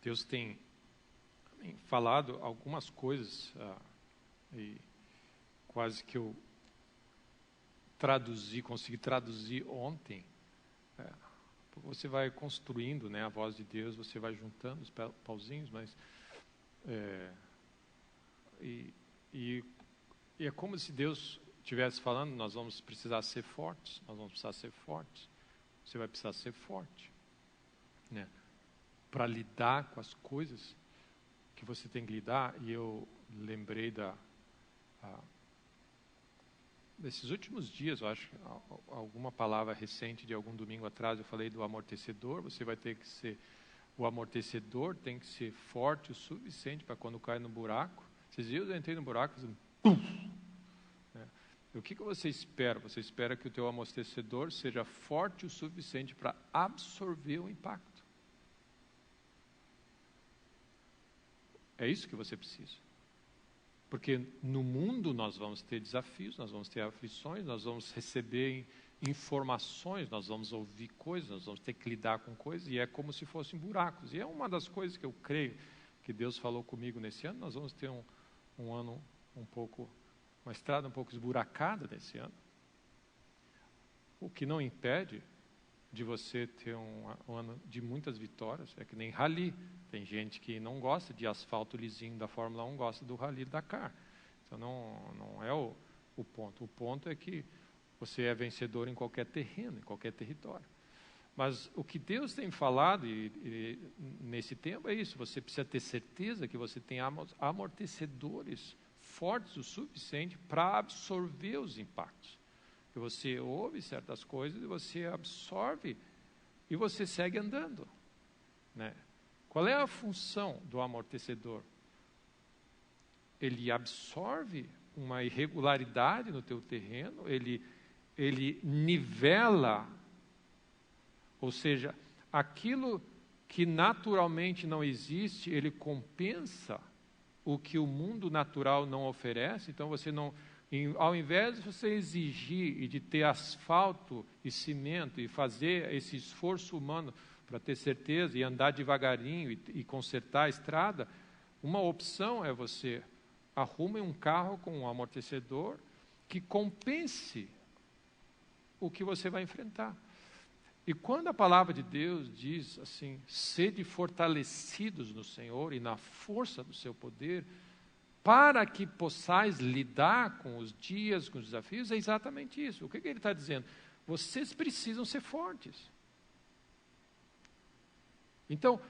Deus tem falado algumas coisas, e quase que eu consegui traduzir ontem. Você vai construindo, né, a voz de Deus, você vai juntando os pauzinhos, mas e é como se Deus estivesse falando: nós vamos precisar ser fortes, você vai precisar ser forte, né, para lidar com as coisas que você tem que lidar. E eu lembrei desses últimos dias, eu acho, alguma palavra recente de algum domingo atrás, eu falei do amortecedor. O amortecedor tem que ser forte o suficiente para quando cai no buraco. Esses dias eu entrei no buraco fazendo pum, né? O que você espera? Você espera que o teu amortecedor seja forte o suficiente para absorver o impacto. É isso que você precisa. Porque no mundo nós vamos ter desafios, nós vamos ter aflições, nós vamos receber informações, nós vamos ouvir coisas, nós vamos ter que lidar com coisas, e é como se fossem buracos. E é uma das coisas que eu creio que Deus falou comigo nesse ano. Nós vamos ter um ano uma estrada um pouco esburacada nesse ano. O que não impede de você ter um ano de muitas vitórias. É que nem rally. Tem gente que não gosta de asfalto lisinho da Fórmula 1, gosta do rally Dakar. Então não é o ponto. O ponto é que você é vencedor em qualquer terreno, em qualquer território. Mas o que Deus tem falado nesse tempo é isso: você precisa ter certeza que você tem amortecedores fortes o suficiente para absorver os impactos. Que você ouve certas coisas e você absorve e você segue andando, né? Qual é a função do amortecedor? Ele absorve uma irregularidade no teu terreno, ele nivela, ou seja, aquilo que naturalmente não existe, ele compensa o que o mundo natural não oferece. Então você não, ao invés de você exigir e de ter asfalto e cimento e fazer esse esforço humano para ter certeza e andar devagarinho e consertar a estrada, uma opção é você arrume um carro com um amortecedor que compense o que você vai enfrentar. E quando a palavra de Deus diz assim: sede fortalecidos no Senhor e na força do seu poder, para que possais lidar com os dias, com os desafios, é exatamente isso. O que ele está dizendo? Vocês precisam ser fortes. Então,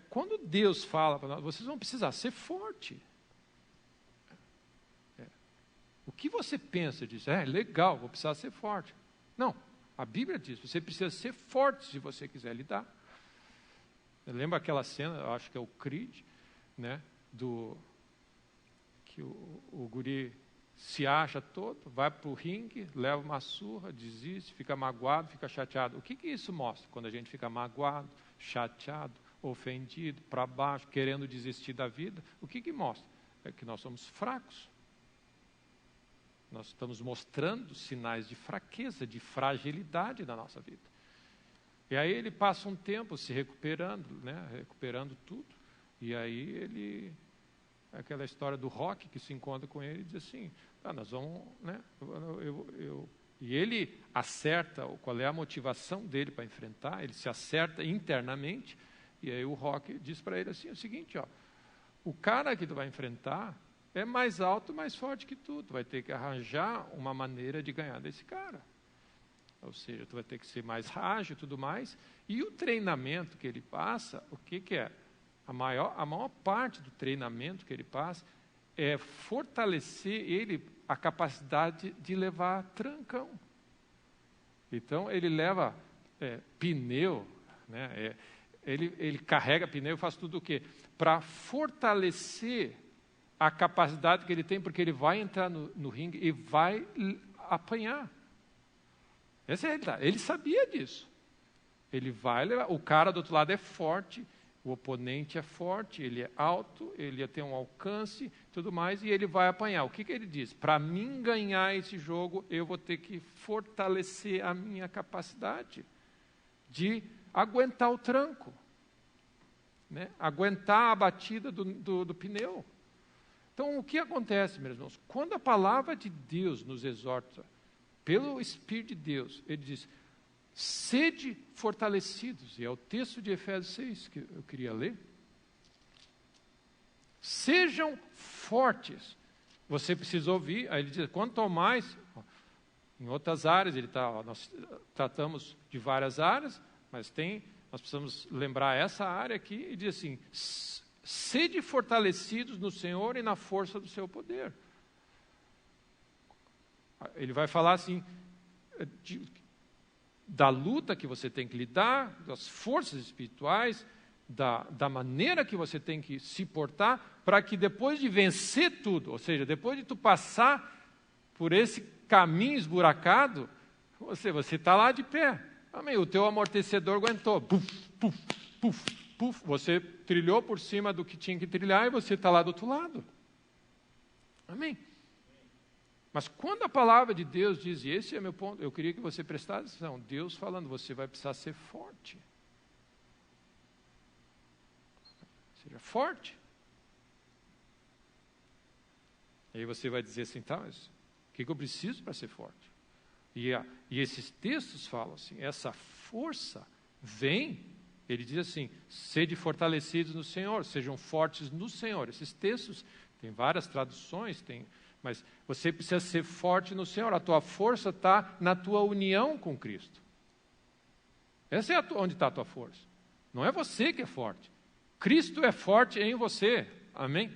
quando Deus fala para nós, vocês vão precisar ser forte. O que você pensa disso? Legal, vou precisar ser forte. Não, a Bíblia diz: você precisa ser forte se você quiser lidar. Lembra aquela cena, eu acho que é o Creed, né, que o guri se acha todo, vai para o ringue, leva uma surra, desiste, fica magoado, fica chateado. O que isso mostra? Quando a gente fica magoado, chateado, ofendido, para baixo, querendo desistir da vida, o que mostra? É que nós somos fracos. Nós estamos mostrando sinais de fraqueza, de fragilidade na nossa vida. E aí ele passa um tempo se recuperando, né, recuperando tudo. E aí aquela história do Rock que se encontra com ele e diz assim: nós vamos, né, e ele acerta qual é a motivação dele para enfrentar, ele se acerta internamente, e aí o Rock diz para ele assim, o seguinte: o cara que tu vai enfrentar é mais alto, mais forte que tu vai ter que arranjar uma maneira de ganhar desse cara. Ou seja, tu vai ter que ser mais ágil e tudo mais. E o treinamento que ele passa, o que é? A maior parte do treinamento que ele passa é fortalecer a capacidade de levar trancão. Então, ele leva pneu, né? Ele carrega pneu, faz tudo o quê? Para fortalecer a capacidade que ele tem, porque ele vai entrar no ringue e vai apanhar. Essa é a realidade. Ele sabia disso. Ele vai levar. O cara do outro lado é forte, o oponente é forte, ele é alto, ele tem um alcance, tudo mais, e ele vai apanhar. O que ele diz? Para mim ganhar esse jogo, eu vou ter que fortalecer a minha capacidade de aguentar o tranco. né? Aguentar a batida do pneu. Então, o que acontece, meus irmãos? Quando a palavra de Deus nos exorta, pelo Espírito de Deus, ele diz, sede fortalecidos, e é o texto de Efésios 6 que eu queria ler. Sejam fortes. Você precisa ouvir, aí ele diz, quanto ao mais, em outras áreas, nós tratamos de várias áreas, mas nós precisamos lembrar essa área aqui, e diz assim, sede fortalecidos no Senhor e na força do seu poder. Ele vai falar assim, da luta que você tem que lidar, das forças espirituais, da maneira que você tem que se portar, para que depois de vencer tudo, ou seja, depois de tu passar por esse caminho esburacado, você está lá de pé. Amém? O teu amortecedor aguentou. Puf, puf, puf, puf. Você trilhou por cima do que tinha que trilhar e você está lá do outro lado. Amém? Mas quando a palavra de Deus diz, e esse é meu ponto, eu queria que você prestasse atenção, Deus falando, você vai precisar ser forte. Seja forte. Aí você vai dizer assim, tá, mas o que eu preciso para ser forte? E esses textos falam assim, essa força vem, ele diz assim, sede fortalecidos no Senhor, sejam fortes no Senhor. Esses textos, tem várias traduções, mas você precisa ser forte no Senhor, a tua força está na tua união com Cristo. Essa é onde está a tua força. Não é você que é forte. Cristo é forte em você. Amém?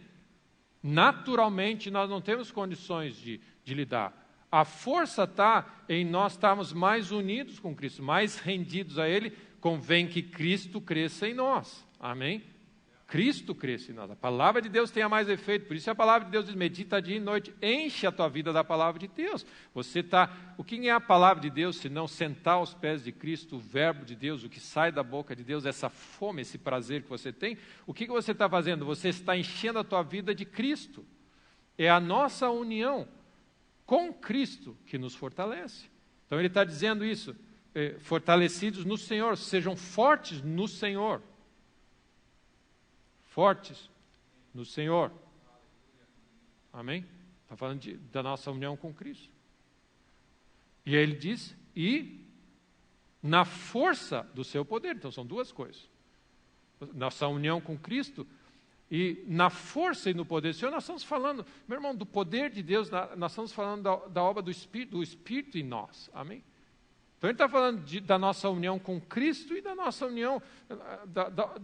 Naturalmente, nós não temos condições de lidar. A força está em nós estarmos mais unidos com Cristo, mais rendidos a Ele. Convém que Cristo cresça em nós. Amém? Cristo cresça em nós. A palavra de Deus tenha mais efeito. Por isso a palavra de Deus diz, medita dia e noite. Enche a tua vida da palavra de Deus. O que é a palavra de Deus, se não sentar aos pés de Cristo, o verbo de Deus, o que sai da boca de Deus, essa fome, esse prazer que você tem. O que você está fazendo? Você está enchendo a tua vida de Cristo. É a nossa união com Cristo que nos fortalece. Então ele está dizendo isso, fortalecidos no Senhor, sejam fortes no Senhor. Fortes no Senhor. Amém? Está falando da nossa união com Cristo. E aí ele diz, e na força do seu poder. Então são duas coisas. Nossa união com Cristo e na força e no poder do Senhor, nós estamos falando, meu irmão, do poder de Deus, nós estamos falando da obra do Espírito em nós. Amém? Então ele está falando da nossa união com Cristo e da nossa união,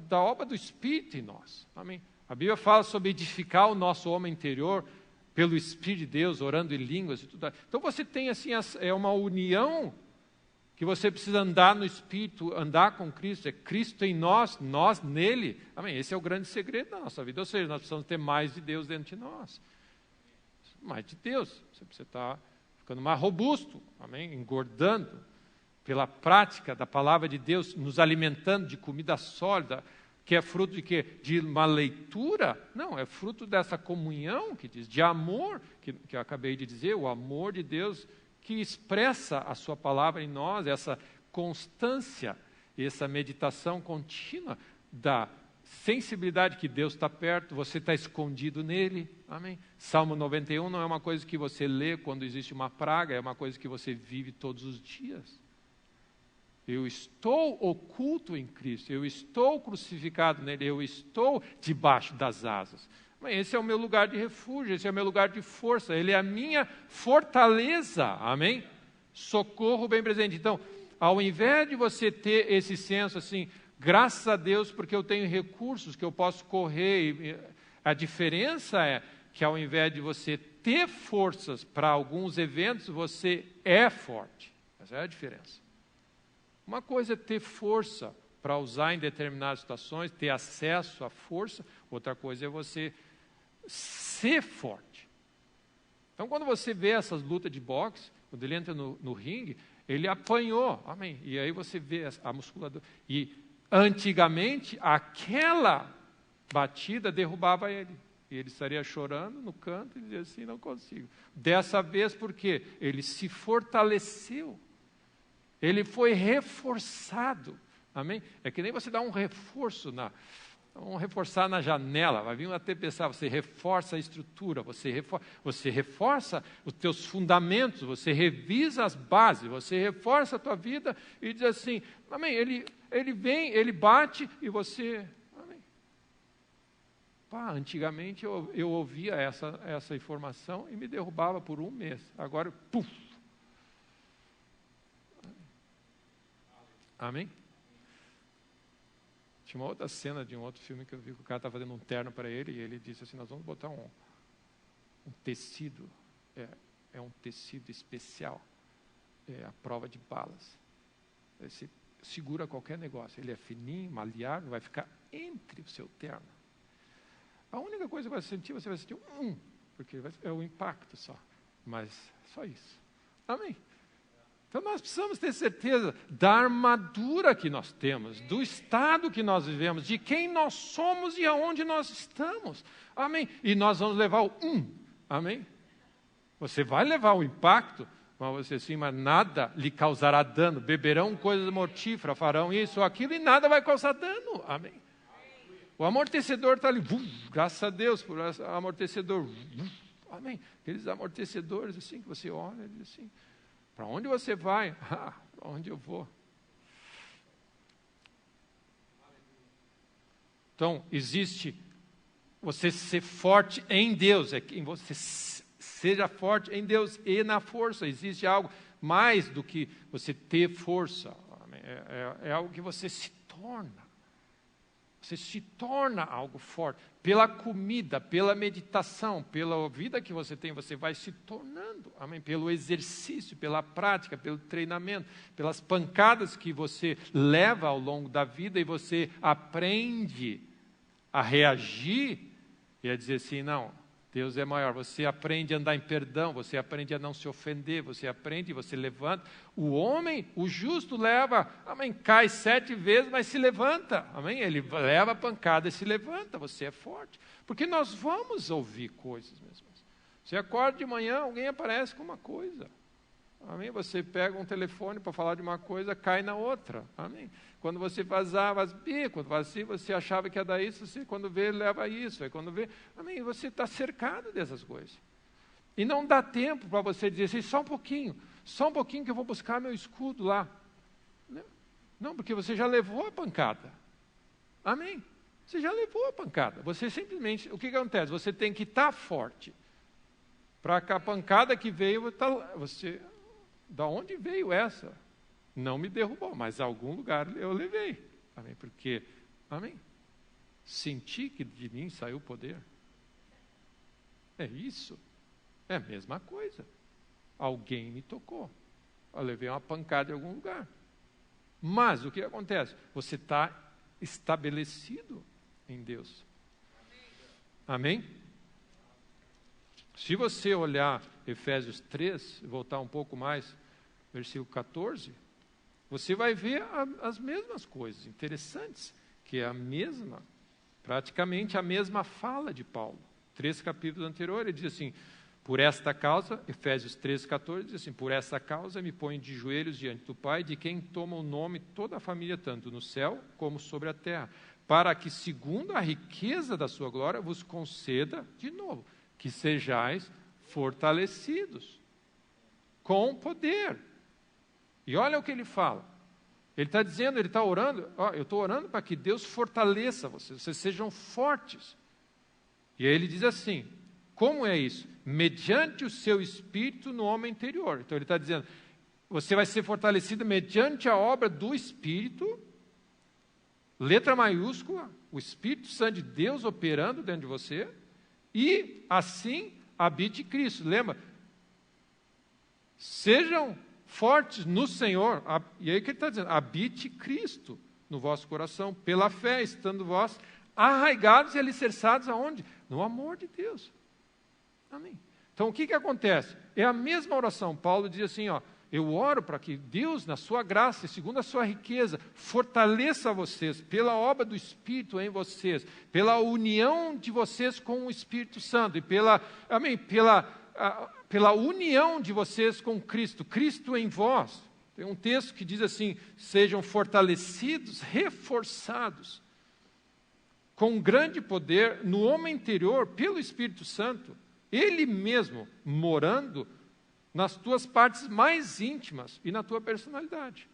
da obra do Espírito em nós. Amém? A Bíblia fala sobre edificar o nosso homem interior pelo Espírito de Deus, orando em línguas e tudo. Então você tem assim, é uma união que você precisa andar no Espírito, andar com Cristo, é Cristo em nós, nós nele. Amém? Esse é o grande segredo da nossa vida, ou seja, nós precisamos ter mais de Deus dentro de nós. Mais de Deus, você precisa estar ficando mais robusto, amém? Engordando, pela prática da palavra de Deus, nos alimentando de comida sólida, que é fruto de quê? De uma leitura? Não, é fruto dessa comunhão, que diz, de amor, que eu acabei de dizer, o amor de Deus, que expressa a sua palavra em nós, essa constância, essa meditação contínua da sensibilidade que Deus está perto, você está escondido nele, amém? Salmo 91 não é uma coisa que você lê quando existe uma praga, é uma coisa que você vive todos os dias. Eu estou oculto em Cristo, eu estou crucificado nele, eu estou debaixo das asas. Esse é o meu lugar de refúgio, esse é o meu lugar de força, ele é a minha fortaleza, amém? Socorro bem presente. Então, ao invés de você ter esse senso assim, graças a Deus porque eu tenho recursos que eu posso correr, a diferença é que ao invés de você ter forças para alguns eventos, você é forte. Essa é a diferença. Uma coisa é ter força para usar em determinadas situações, ter acesso à força. Outra coisa é você ser forte. Então, quando você vê essas lutas de boxe, quando ele entra no ringue, ele apanhou, amém? E aí você vê a musculatura. E antigamente, aquela batida derrubava ele. E ele estaria chorando no canto e dizia assim, não consigo. Dessa vez, por quê? Ele se fortaleceu. Ele foi reforçado. Amém? É que nem você dá um reforço Vamos reforçar na janela, vai vir uma tempestade, você reforça a estrutura, você reforça os teus fundamentos, você revisa as bases, você reforça a tua vida e diz assim, amém, ele vem, ele bate e você, amém. Pá, antigamente eu ouvia essa informação e me derrubava por um mês, agora, puf. Amém? Tinha uma outra cena de um outro filme que eu vi que o cara estava fazendo um terno para ele e ele disse assim, nós vamos botar um tecido, é um tecido especial, é a prova de balas. Você segura qualquer negócio, ele é fininho, maleável, vai ficar entre o seu terno. A única coisa que você vai sentir porque é o impacto só, mas só isso. Amém? Então nós precisamos ter certeza da armadura que nós temos, do estado que nós vivemos, de quem nós somos e aonde nós estamos. Amém? E nós vamos levar o Amém? Você vai levar o impacto, mas mas nada lhe causará dano. Beberão coisas mortíferas, farão isso ou aquilo e nada vai causar dano. Amém? O amortecedor está ali, graças a Deus por esse amortecedor. Amém? Aqueles amortecedores assim que você olha e diz assim, para onde você vai? Para onde eu vou? Então, existe você ser forte em Deus, é que você seja forte em Deus e na força. Existe algo mais do que você ter força. É algo que você se torna. Você se torna algo forte. Pela comida, pela meditação, pela vida que você tem, você vai se tornando. Amém? Pelo exercício, pela prática, pelo treinamento, pelas pancadas que você leva ao longo da vida e você aprende a reagir e a dizer assim, não, Deus é maior. Você aprende a andar em perdão, você aprende a não se ofender, você aprende, você levanta. O homem, o justo leva, amém, cai 7 vezes, mas se levanta. Amém? Ele leva a pancada e se levanta, você é forte. Porque nós vamos ouvir coisas mesmo. Você acorda de manhã, alguém aparece com uma coisa. Amém? Você pega um telefone para falar de uma coisa, cai na outra. Amém? Quando você faz quando faz assim, você achava que ia dar isso, você quando vê, leva isso. Aí quando vê, amém, você está cercado dessas coisas. E não dá tempo para você dizer assim, só um pouquinho que eu vou buscar meu escudo lá. Não, porque você já levou a pancada. Amém? Você já levou a pancada. Você simplesmente, o que acontece? Você tem que estar forte. Para que a pancada que veio, você, da onde veio essa? Não me derrubou, mas a algum lugar eu levei. Amém? Porque, amém? Senti que de mim saiu o poder. É isso. É a mesma coisa. Alguém me tocou. Eu levei uma pancada em algum lugar. Mas o que acontece? Você está estabelecido em Deus. Amém? Se você olhar Efésios 3, voltar um pouco mais, versículo 14, você vai ver as mesmas coisas interessantes, que é praticamente a mesma fala de Paulo. 3 capítulos anteriores, ele diz assim, por esta causa, Efésios 3,14, diz assim, por esta causa me ponho de joelhos diante do Pai, de quem toma o nome toda a família, tanto no céu como sobre a terra, para que, segundo a riqueza da sua glória, vos conceda, de novo, que sejais fortalecidos com poder. E olha o que ele fala. Ele está dizendo, ele está orando, eu estou orando para que Deus fortaleça vocês sejam fortes. E aí ele diz assim, como é isso? Mediante o seu espírito no homem interior. Então ele está dizendo, você vai ser fortalecido mediante a obra do Espírito, letra maiúscula, o Espírito Santo de Deus operando dentro de você, e assim habite Cristo. Lembra? Sejam fortes no Senhor. E aí que ele está dizendo, habite Cristo no vosso coração, pela fé, estando vós arraigados e alicerçados aonde? No amor de Deus. Amém. Então o que acontece? É a mesma oração. Paulo diz assim, eu oro para que Deus, na sua graça e segundo a sua riqueza, fortaleça vocês pela obra do Espírito em vocês, pela união de vocês com o Espírito Santo e pela união de vocês com Cristo, Cristo em vós. Tem um texto que diz assim, sejam fortalecidos, reforçados. com grande poder no homem interior, pelo Espírito Santo, Ele mesmo morando nas tuas partes mais íntimas e na tua personalidade.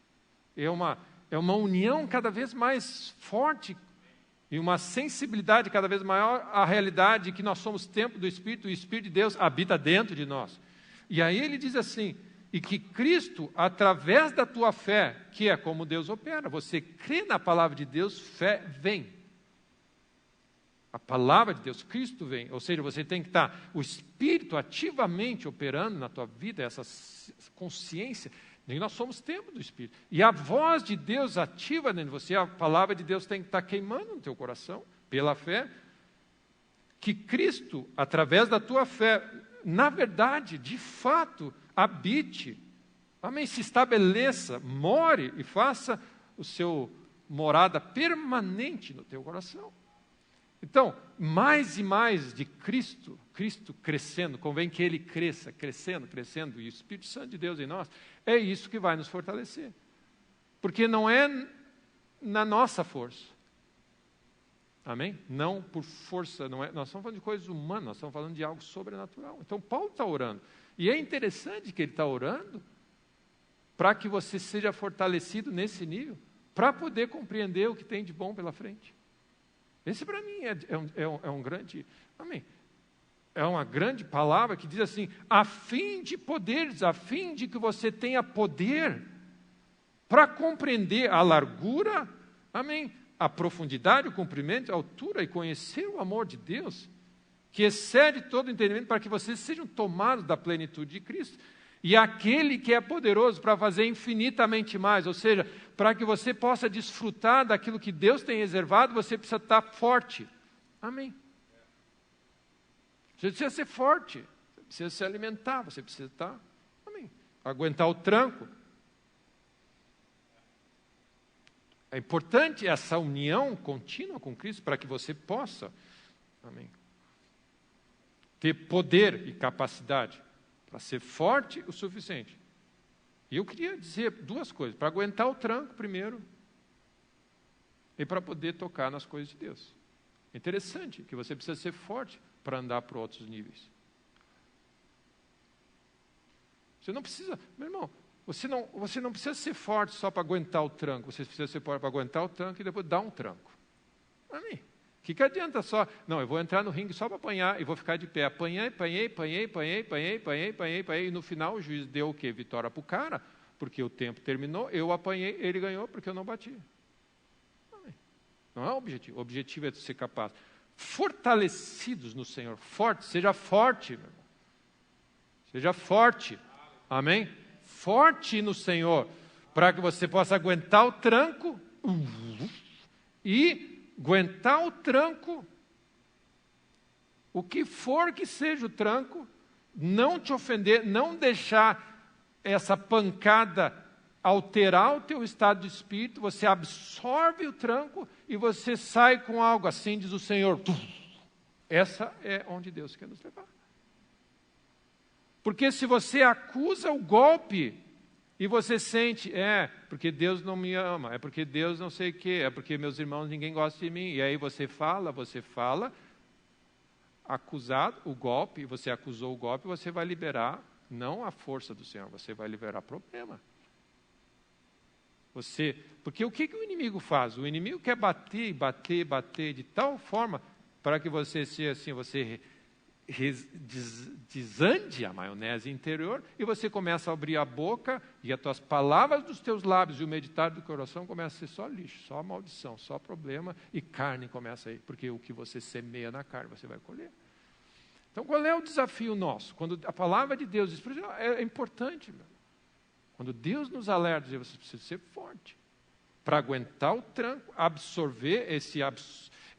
É uma união cada vez mais forte e uma sensibilidade cada vez maior à realidade que nós somos templo do Espírito, e o Espírito de Deus habita dentro de nós. E aí ele diz assim, e que Cristo, através da tua fé, que é como Deus opera, você crê na palavra de Deus, fé vem. A palavra de Deus, Cristo vem, ou seja, você tem que estar, o Espírito ativamente operando na tua vida, essa consciência, de que nós somos templo do Espírito. E a voz de Deus ativa dentro de você, a palavra de Deus tem que estar queimando no teu coração, pela fé, que Cristo, através da tua fé, na verdade, de fato, habite, amém, se estabeleça, more e faça o seu morada permanente no teu coração. Então, mais e mais de Cristo crescendo, convém que Ele cresça, crescendo, e o Espírito Santo de Deus em nós, é isso que vai nos fortalecer. Porque não é na nossa força. Amém? Não por força, não é, nós estamos falando de coisas humanas, nós estamos falando de algo sobrenatural. Então, Paulo está orando. E é interessante que ele está orando para que você seja fortalecido nesse nível, para poder compreender o que tem de bom pela frente. Esse para mim é um grande, amém, é uma grande palavra que diz assim, a fim de que você tenha poder para compreender a largura, amém, a profundidade, o comprimento, a altura e conhecer o amor de Deus, que excede todo entendimento, para que vocês sejam tomados da plenitude de Cristo. E aquele que é poderoso para fazer infinitamente mais, ou seja, para que você possa desfrutar daquilo que Deus tem reservado, você precisa estar forte. Amém. Você precisa ser forte, você precisa se alimentar, você precisa estar, amém, aguentar o tranco. É importante essa união contínua com Cristo para que você possa, amém, ter poder e capacidade para ser forte o suficiente. E eu queria dizer duas coisas, para aguentar o tranco primeiro e para poder tocar nas coisas de Deus. É interessante que você precisa ser forte para andar para outros níveis. Você não precisa, meu irmão, você não precisa ser forte só para aguentar o tranco, você precisa ser forte para aguentar o tranco e depois dar um tranco. Amém. O que adianta só? Não, eu vou entrar no ringue só para apanhar e vou ficar de pé. Apanhei, e no final o juiz deu o quê? Vitória para o cara, porque o tempo terminou, eu apanhei, ele ganhou porque eu não bati. Não é o objetivo. O objetivo é ser capaz. Fortalecidos no Senhor, forte, seja forte, meu irmão. Seja forte. Amém? Forte no Senhor, para que você possa aguentar o tranco e aguentar o tranco, o que for que seja o tranco, não te ofender, não deixar essa pancada alterar o teu estado de espírito, você absorve o tranco e você sai com algo, assim diz o Senhor. Essa é onde Deus quer nos levar. Porque se você acusa o golpe e você sente, porque Deus não me ama, é porque Deus não sei o quê, é porque meus irmãos ninguém gosta de mim. E aí você fala, acusado o golpe, você acusou o golpe, você vai liberar, não a força do Senhor, você vai liberar problema. Porque o que o inimigo faz? O inimigo quer bater de tal forma para que você seja assim, você desande a maionese interior e você começa a abrir a boca e as tuas palavras dos teus lábios e o meditar do coração começa a ser só lixo, só maldição, só problema e carne começa aí, porque o que você semeia na carne você vai colher. Então qual é o desafio nosso? Quando a palavra de Deus é importante, meu. Quando Deus nos alerta, você precisa ser forte para aguentar o tranco, absorver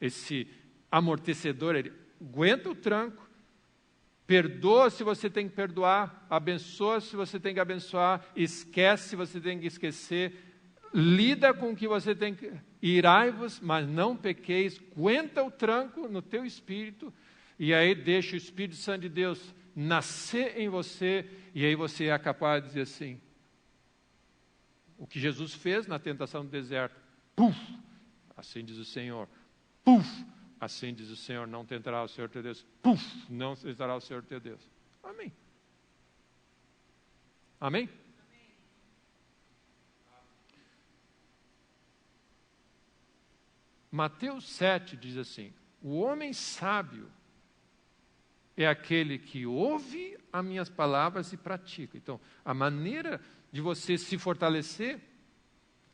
esse amortecedor, ele aguenta o tranco, perdoa se você tem que perdoar, abençoa se você tem que abençoar, esquece se você tem que esquecer, lida com o que você tem que... Irai-vos, mas não pequeis, aguenta o tranco no teu espírito, e aí deixa o Espírito Santo de Deus nascer em você, e aí você é capaz de dizer assim, o que Jesus fez na tentação do deserto, assim diz o Senhor, puf, assim diz o Senhor, não tentará o Senhor teu Deus, puf, não tentará o Senhor teu Deus. Amém. Amém? Mateus 7 diz assim, o homem sábio é aquele que ouve as minhas palavras e pratica. Então, a maneira de você se fortalecer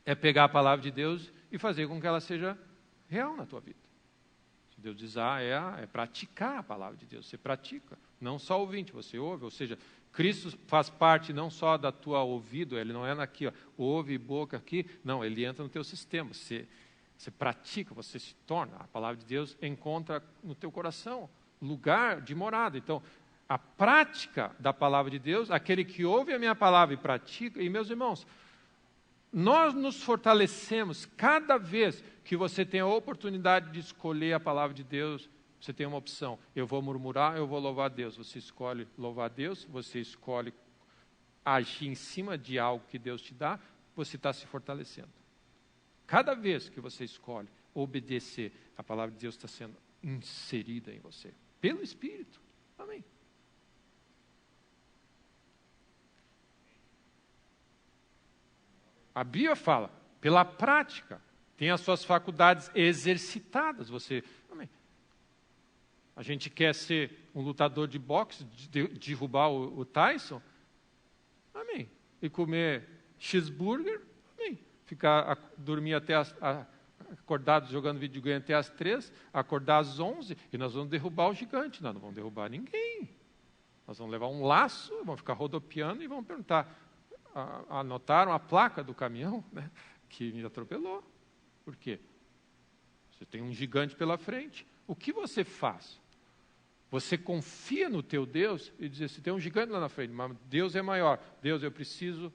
é pegar a palavra de Deus e fazer com que ela seja real na tua vida. Se Deus diz é praticar a palavra de Deus. Você pratica, não só ouvinte, você ouve. Ou seja, Cristo faz parte não só da tua ouvido, ele não é aqui, ó, ouve boca aqui. Não, ele entra no teu sistema. Você pratica, você se torna. A palavra de Deus encontra no teu coração lugar de morada. Então, a prática da palavra de Deus, aquele que ouve a minha palavra e pratica, e meus irmãos, nós nos fortalecemos cada vez que você tem a oportunidade de escolher a palavra de Deus. Você tem uma opção, eu vou murmurar, eu vou louvar a Deus. Você escolhe louvar a Deus, você escolhe agir em cima de algo que Deus te dá, você está se fortalecendo. Cada vez que você escolhe obedecer, a palavra de Deus está sendo inserida em você, pelo Espírito. Amém. A Bíblia fala, pela prática, tem as suas faculdades exercitadas. Amém. A gente quer ser um lutador de boxe, derrubar o Tyson, amém. E comer cheeseburger, amém. Dormir até acordados jogando videogame até as 3, acordar às 11, e nós vamos derrubar o gigante. Nós não vamos derrubar ninguém. Nós vamos levar um laço, vamos ficar rodopiando e vamos perguntar, anotaram a placa do caminhão, né, que me atropelou. Por quê? Você tem um gigante pela frente. O que você faz? Você confia no teu Deus e diz assim, tem um gigante lá na frente, mas Deus é maior. Deus, eu preciso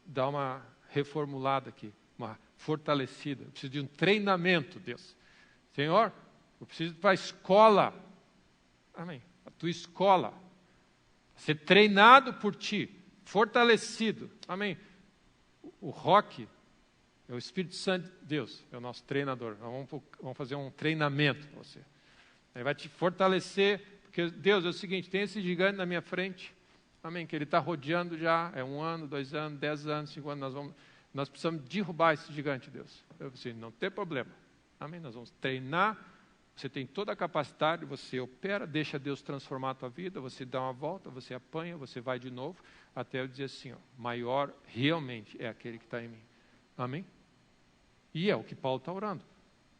dar uma reformulada aqui, uma fortalecida. Eu preciso de um treinamento, Deus. Senhor, eu preciso ir para a escola. Amém. A tua escola. Ser treinado por ti, fortalecido. Amém. O Roque é o Espírito Santo de Deus, é o nosso treinador. Nós vamos fazer um treinamento para você. Ele vai te fortalecer, porque Deus é o seguinte, tem esse gigante na minha frente, amém, que ele está rodeando já, é 1 ano, 2 anos, 10 anos, 5 anos, nós precisamos derrubar esse gigante, Deus. Eu disse, não tem problema, amém, nós vamos treinar, você tem toda a capacidade, você opera, deixa Deus transformar a tua vida, você dá uma volta, você apanha, você vai de novo, até eu dizer assim, ó, maior realmente é aquele que está em mim. Amém? E é o que Paulo está orando.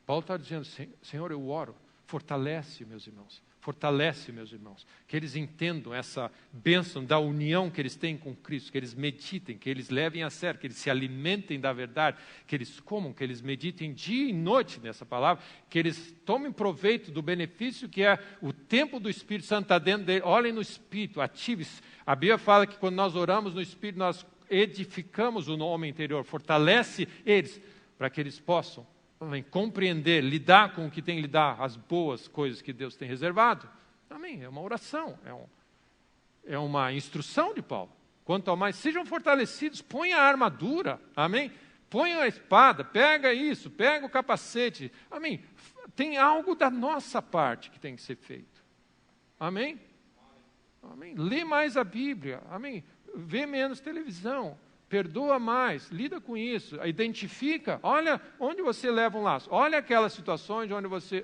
Paulo está dizendo, Senhor, eu oro, fortalece meus irmãos, que eles entendam essa bênção da união que eles têm com Cristo, que eles meditem, que eles levem a sério, que eles se alimentem da verdade, que eles comam, que eles meditem dia e noite nessa palavra, que eles tomem proveito do benefício que é o tempo do Espírito Santo está dentro dele. Olhem no Espírito, ative-se. A Bíblia fala que quando nós oramos no Espírito, nós edificamos o homem interior, fortalece eles, para que eles possam compreender, lidar com o que tem que lidar, as boas coisas que Deus tem reservado. Amém, é uma oração, é uma instrução de Paulo. Quanto ao mais, sejam fortalecidos, ponha a armadura, amém? Ponha a espada, pega isso, pega o capacete, amém? Tem algo da nossa parte que tem que ser feito, amém? Amém? Lê mais a Bíblia, amém? Vê menos televisão, perdoa mais, lida com isso, identifica, olha onde você leva um laço, olha aquelas situações onde você,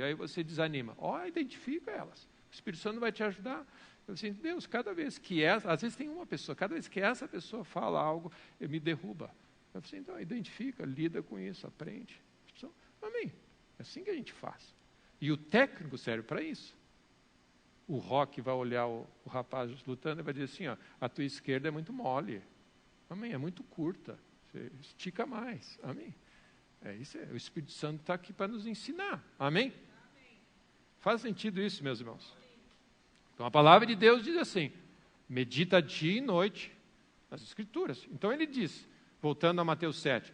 aí você desanima, identifica elas, o Espírito Santo vai te ajudar. Eu assim, Deus, cada vez que às vezes tem uma pessoa, cada vez que essa pessoa fala algo, me derruba. Eu assim, então identifica, lida com isso, aprende. Amém, é assim que a gente faz. E o técnico serve para isso. O Roque vai olhar o rapaz lutando e vai dizer assim, a tua esquerda é muito mole. Amém, é muito curta, você estica mais, amém. O Espírito Santo está aqui para nos ensinar, amém? Faz sentido isso, meus irmãos? Então a palavra de Deus diz assim, medita dia e noite nas Escrituras. Então ele diz, voltando a Mateus 7,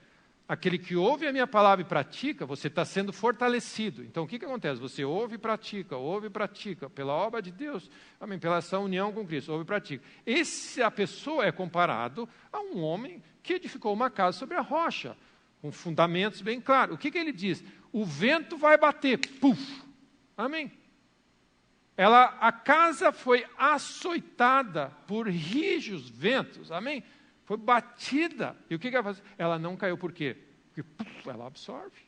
aquele que ouve a minha palavra e pratica, você está sendo fortalecido. Então o que acontece? Você ouve e pratica, pela obra de Deus, amém, pela essa união com Cristo, ouve e pratica. A pessoa é comparado a um homem que edificou uma casa sobre a rocha. com fundamentos bem claros. O que ele diz? O vento vai bater, puf, amém. A casa foi açoitada por rijos ventos, amém? Foi batida. E o que ela faz? Ela não caiu, por quê? Porque puf, ela absorve.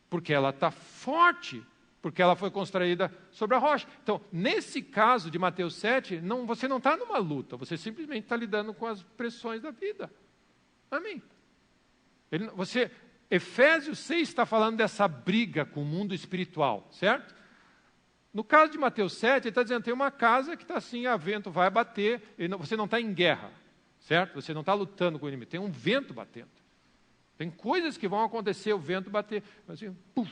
Porque ela está forte, porque ela foi construída sobre a rocha. Então, nesse caso de Mateus 7, você não está numa luta, você simplesmente está lidando com as pressões da vida. Amém. Efésios 6 está falando dessa briga com o mundo espiritual, certo? No caso de Mateus 7, ele está dizendo, tem uma casa que está assim, o vento vai bater, você não está em guerra, certo? Você não está lutando com o inimigo, tem um vento batendo. Tem coisas que vão acontecer, o vento bater, assim, puf.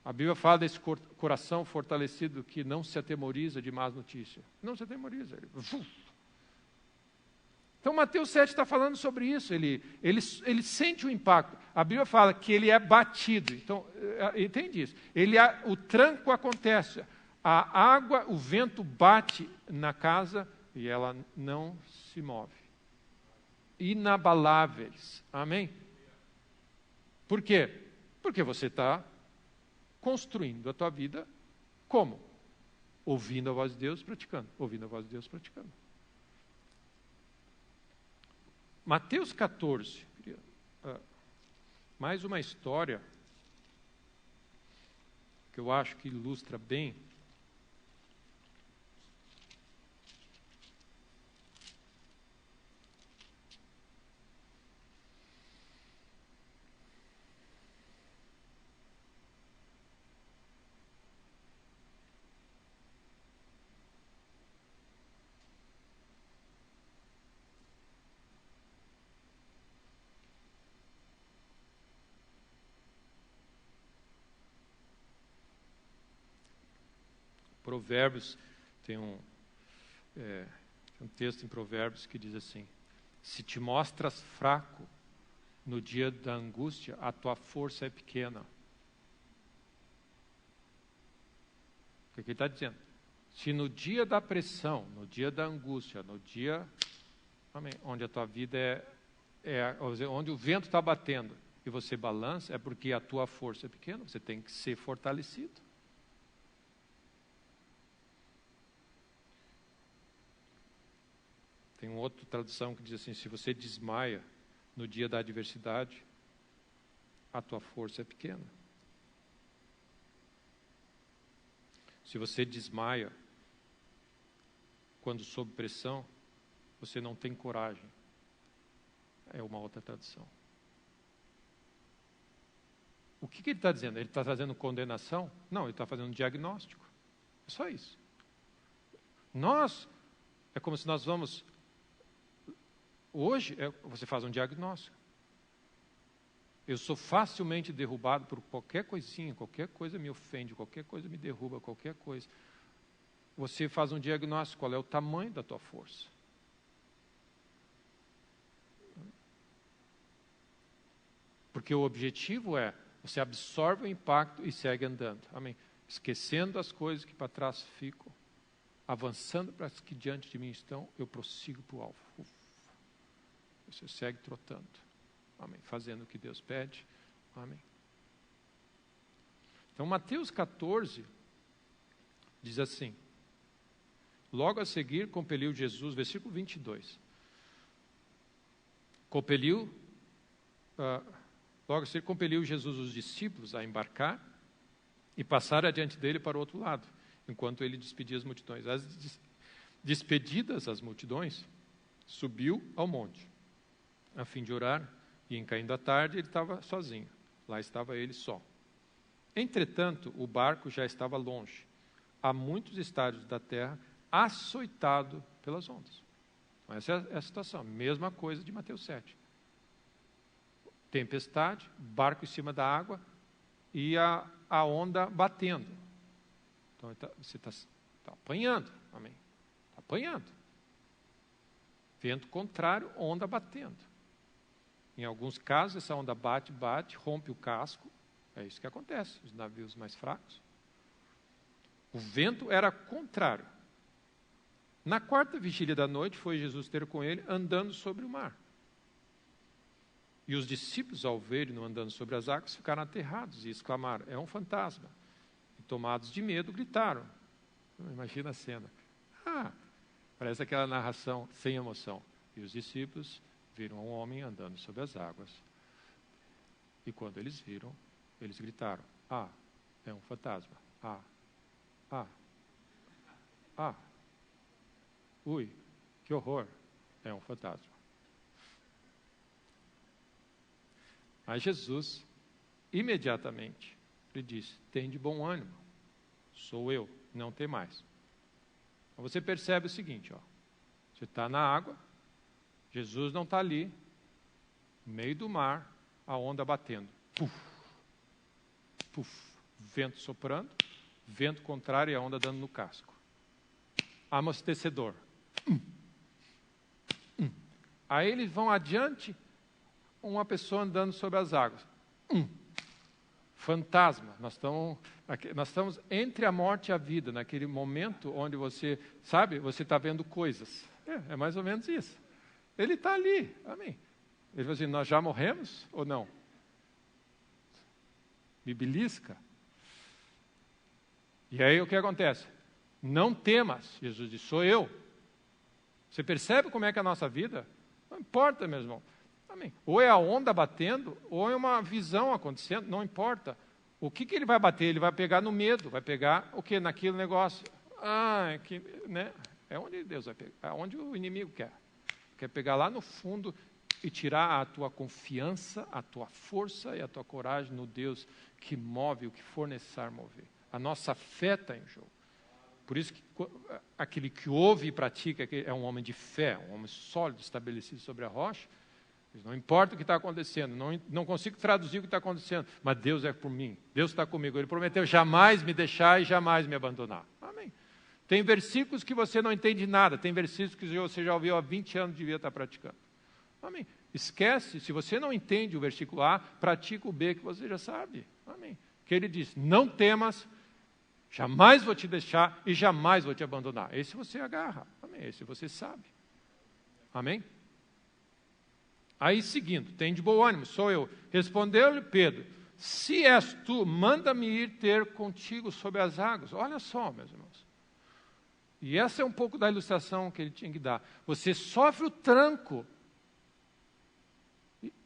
A Bíblia fala desse coração fortalecido que não se atemoriza de más notícias. Não se atemoriza. Então, Mateus 7 está falando sobre isso. Ele sente o impacto. A Bíblia fala que ele é batido. Então, entende isso? O tranco acontece. A água, o vento bate na casa e ela não se move. Inabaláveis. Amém? Por quê? Porque você está construindo a tua vida como? Ouvindo a voz de Deus, praticando. Ouvindo a voz de Deus, praticando. Mateus 14. Mais uma história que eu acho que ilustra bem. Provérbios, tem um texto em Provérbios que diz assim, se te mostras fraco no dia da angústia, a tua força é pequena. O que ele está dizendo? Se no dia da pressão, no dia da angústia, no dia, amém, onde a tua vida onde o vento está batendo e você balança, é porque a tua força é pequena, você tem que ser fortalecido. Tem uma outra tradução que diz assim, se você desmaia no dia da adversidade, a tua força é pequena. Se você desmaia quando sob pressão, você não tem coragem. É uma outra tradução. O que ele está dizendo? Ele está trazendo condenação? Não, ele está fazendo um diagnóstico. É só isso. É como se nós vamos... Hoje, você faz um diagnóstico. Eu sou facilmente derrubado por qualquer coisinha, qualquer coisa me ofende, qualquer coisa me derruba, qualquer coisa. Você faz um diagnóstico, qual é o tamanho da tua força. Porque o objetivo é, você absorve o impacto e segue andando. Amém? Esquecendo as coisas que para trás ficam, avançando para as que diante de mim estão, eu prossigo para o alvo. Você segue trotando. Amém. Fazendo o que Deus pede. Amém. Então, Mateus 14 diz assim, logo a seguir compeliu Jesus, versículo 22. Logo a seguir compeliu Jesus os discípulos a embarcar e passar adiante dele para o outro lado, enquanto ele despedia as multidões. Despedidas as multidões, subiu ao monte, a fim de orar, e em caindo a tarde ele estava sozinho. Lá estava ele só. Entretanto, o barco já estava longe, a muitos estádios da terra, açoitado pelas ondas. Então, essa é a situação, mesma coisa de Mateus 7. Tempestade, barco em cima da água e a onda batendo. Então, você está apanhando, amém? Está apanhando. Vento contrário, onda batendo. Em alguns casos, essa onda bate, rompe o casco. É isso que acontece, os navios mais fracos. O vento era contrário. Na quarta vigília da noite, foi Jesus ter com ele, andando sobre o mar. E os discípulos, ao verem-no andando sobre as águas, ficaram aterrados e exclamaram: é um fantasma. E tomados de medo, gritaram. Imagina a cena. Parece aquela narração sem emoção. E os discípulos viram um homem andando sobre as águas. E quando eles viram, eles gritaram: é um fantasma. Ui, que horror, é um fantasma. Mas Jesus, imediatamente, lhe disse: tem de bom ânimo, sou eu, não tem mais. Então você percebe o seguinte, você está na água, Jesus não está ali, no meio do mar, a onda batendo. Puf, puf, vento soprando, vento contrário e a onda dando no casco. Amortecedor. Aí eles vão adiante, uma pessoa andando sobre as águas. Fantasma. Nós estamos entre a morte e a vida, naquele momento onde você está vendo coisas. É mais ou menos isso. Ele está ali, amém. Ele falou assim: nós já morremos ou não? Me belisca. E aí o que acontece? Não temas, Jesus disse: sou eu. Você percebe como é que é a nossa vida? Não importa, meu irmão. Amém. Ou é a onda batendo, ou é uma visão acontecendo, não importa. O que ele vai bater? Ele vai pegar no medo, vai pegar o que? Naquele negócio. É onde Deus vai pegar, é onde o inimigo quer. Quer pegar lá no fundo e tirar a tua confiança, a tua força e a tua coragem no Deus que move o que for necessário mover. A nossa fé está em jogo. Por isso que aquele que ouve e pratica é um homem de fé, um homem sólido, estabelecido sobre a rocha. Não importa o que está acontecendo, não consigo traduzir o que está acontecendo, mas Deus é por mim, Deus está comigo. Ele prometeu jamais me deixar e jamais me abandonar. Amém. Tem versículos que você não entende nada, tem versículos que você já ouviu há 20 anos e devia estar praticando. Amém. Esquece, se você não entende o versículo A, pratica o B que você já sabe. Amém. Que ele diz: não temas, jamais vou te deixar e jamais vou te abandonar. Esse você agarra. Amém. Esse você sabe. Amém. Aí seguindo, tem de bom ânimo, sou eu. Respondeu-lhe Pedro: se és tu, manda-me ir ter contigo sobre as águas. Olha só, meus irmãos. E essa é um pouco da ilustração que ele tinha que dar. Você sofre o tranco.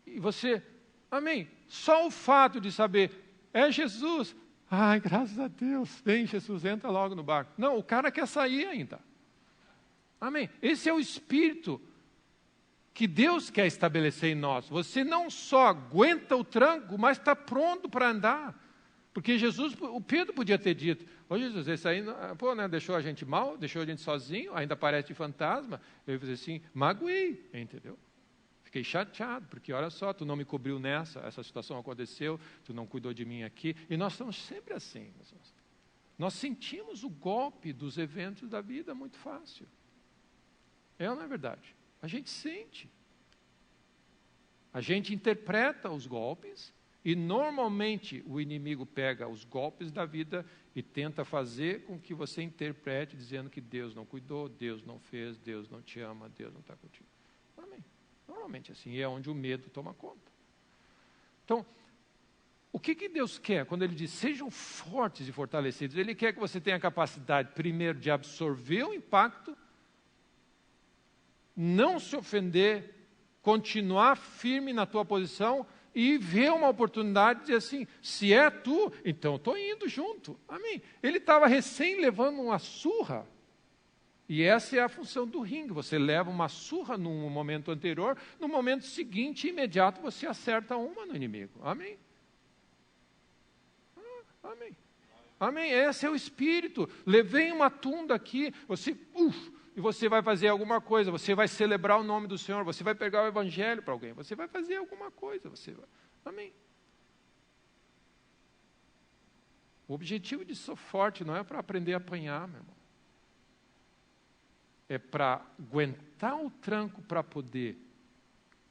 E você, amém. Só o fato de saber, é Jesus. Ai, graças a Deus. Vem, Jesus, entra logo no barco. Não, o cara quer sair ainda. Amém. Esse é o espírito que Deus quer estabelecer em nós. Você não só aguenta o tranco, mas está pronto para andar. Porque o Pedro podia ter dito: ô Jesus, esse aí deixou a gente mal, deixou a gente sozinho, ainda parece de fantasma. Eu ia fazer assim: magoei, entendeu? Fiquei chateado, porque olha só, tu não me cobriu essa situação aconteceu, tu não cuidou de mim aqui. E nós estamos sempre assim. Nós sentimos o golpe dos eventos da vida muito fácil. É ou não é verdade? A gente sente. A gente interpreta os golpes e normalmente o inimigo pega os golpes da vida e tenta fazer com que você interprete dizendo que Deus não cuidou, Deus não fez, Deus não te ama, Deus não está contigo. Amém. Normalmente assim, e é onde o medo toma conta. Então, o que Deus quer quando Ele diz sejam fortes e fortalecidos? Ele quer que você tenha a capacidade, primeiro, de absorver o impacto, não se ofender, continuar firme na tua posição e ver uma oportunidade de dizer assim: se é tu, então estou indo junto. Amém. Ele estava recém levando uma surra. E essa é a função do ringue. Você leva uma surra num momento anterior, no momento seguinte, imediato, você acerta uma no inimigo. Amém. Amém. Amém. Esse é o espírito. Levei uma tunda aqui, e você vai fazer alguma coisa, você vai celebrar o nome do Senhor, você vai pegar o evangelho para alguém, você vai fazer alguma coisa, amém. O objetivo de ser forte não é para aprender a apanhar, meu irmão. É para aguentar o tranco para poder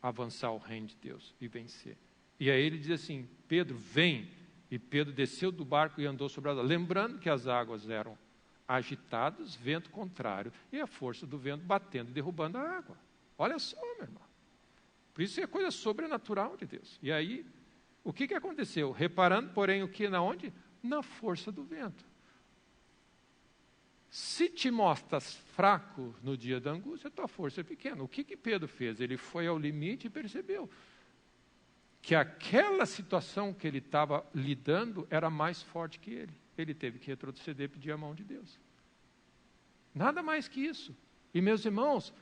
avançar o reino de Deus e vencer. E aí ele diz assim: Pedro, vem. E Pedro desceu do barco e andou sobre as águas, lembrando que as águas eram agitados, vento contrário, e a força do vento batendo e derrubando a água. Olha só, meu irmão. Por isso é coisa sobrenatural de Deus. E aí, o que aconteceu? Reparando, porém, o que na onde? Na força do vento. Se te mostras fraco no dia da angústia, tua força é pequena. O que Pedro fez? Ele foi ao limite e percebeu que aquela situação que ele estava lidando era mais forte que ele. Ele teve que retroceder e pedir a mão de Deus. Nada mais que isso. E meus irmãos,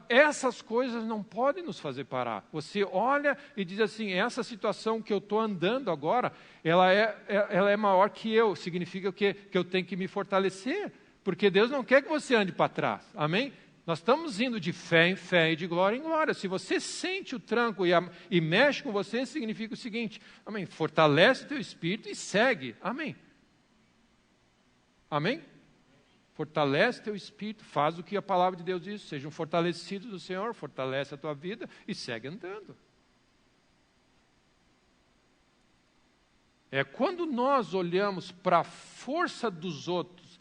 essas coisas não podem nos fazer parar. Você olha e diz assim, essa situação que eu estou andando agora, ela é maior que eu. Significa que eu tenho que me fortalecer. Porque Deus não quer que você ande para trás. Amém? Nós estamos indo de fé em fé e de glória em glória. Se você sente o tranco e mexe com você, significa o seguinte, amém? Fortalece o teu espírito e segue. Amém? Amém? Fortalece teu espírito, faz o que a palavra de Deus diz, sejam fortalecidos do Senhor, fortalece a tua vida e segue andando. É quando nós olhamos para a força dos outros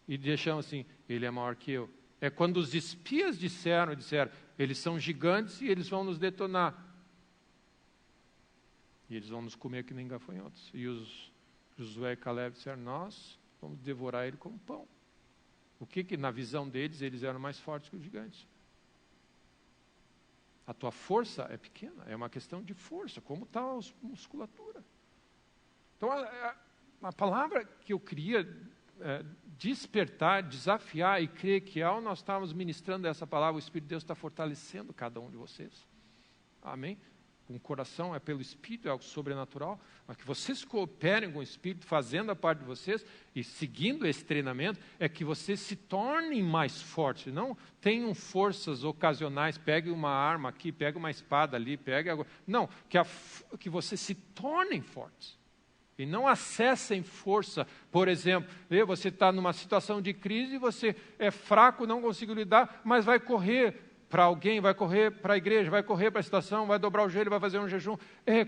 e deixamos assim, ele é maior que eu. É quando os espias disseram, eles são gigantes e eles vão nos detonar. E eles vão nos comer que nem gafanhotos. E os Josué e Caleb disseram, nós vamos devorar ele como pão. O que na visão deles, eles eram mais fortes que os gigantes. A tua força é pequena, é uma questão de força, como está a musculatura. Então, a palavra que eu queria despertar, desafiar e crer que ao nós estarmos ministrando essa palavra, o Espírito de Deus está fortalecendo cada um de vocês. Amém? Com o coração é pelo Espírito, é algo sobrenatural, mas que vocês cooperem com o Espírito, fazendo a parte de vocês e seguindo esse treinamento, é que vocês se tornem mais fortes, não tenham forças ocasionais, pegue uma arma aqui, pegue uma espada ali, não, que vocês se tornem fortes. E não acessem força, por exemplo, você está numa situação de crise, você é fraco, não consegue lidar, mas vai correr para alguém, vai correr para a igreja, vai correr para a situação, vai dobrar o joelho, vai fazer um jejum,